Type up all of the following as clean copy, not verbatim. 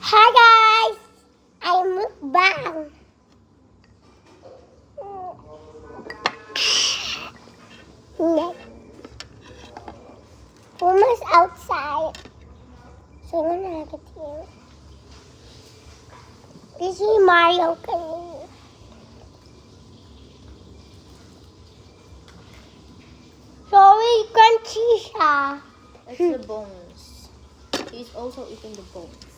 Hi guys! I'm mukbang. Puma's outside. So I'm gonna look at you. This is Mario kanina. Sorry, crunchy siya. It's the bones. He's also eating the bones.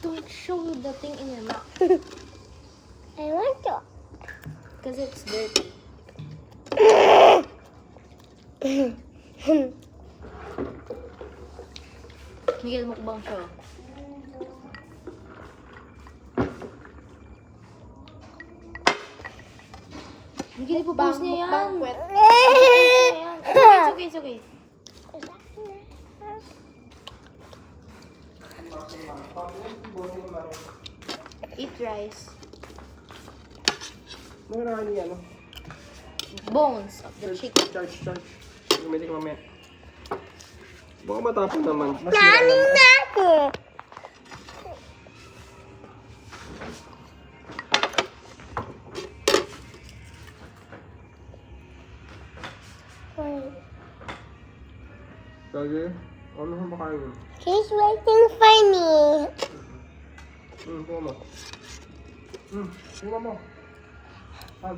Don't show the thing in your mouth. I want to. Because it's dirty. Miguel, mukbang siya. Miguel, ipopost niya yan. It's okay. Eat rice. Ano na niya, ano? Bones of the chicken. Charge. Gumili ka mamaya. Baka matapon naman. Namin na ako. Lagi, ano ang makain? She's waiting for me. Buka mo. Buka mo. Saan?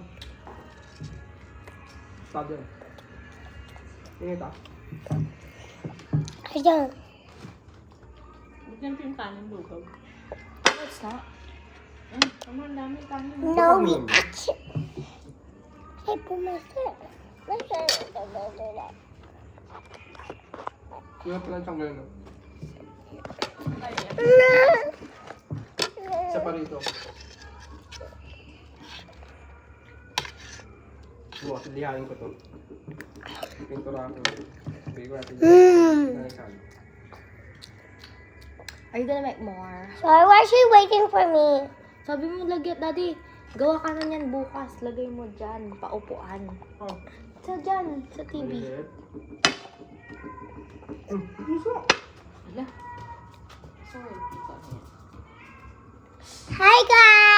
Stop yan. Ingat ah. Ayan. Bigyan ko yung kanin lugog. No, it's not. Tama, ang dami kanin. No, we Hey, pumasok. Kaya pala siyang gano'n. No. Isa pa rito. Bukas, lihain ko to. Pintura ko. Bigay ko natin yung Are you gonna make more? Sorry, why is she waiting for me? Sabi mo, Daddy, gawa ka na yan bukas. Lagay mo dyan, paupuan. Oh, Dyan, sa TV. maliit. Puso! Ala. Sorry, ito. Hi, guys.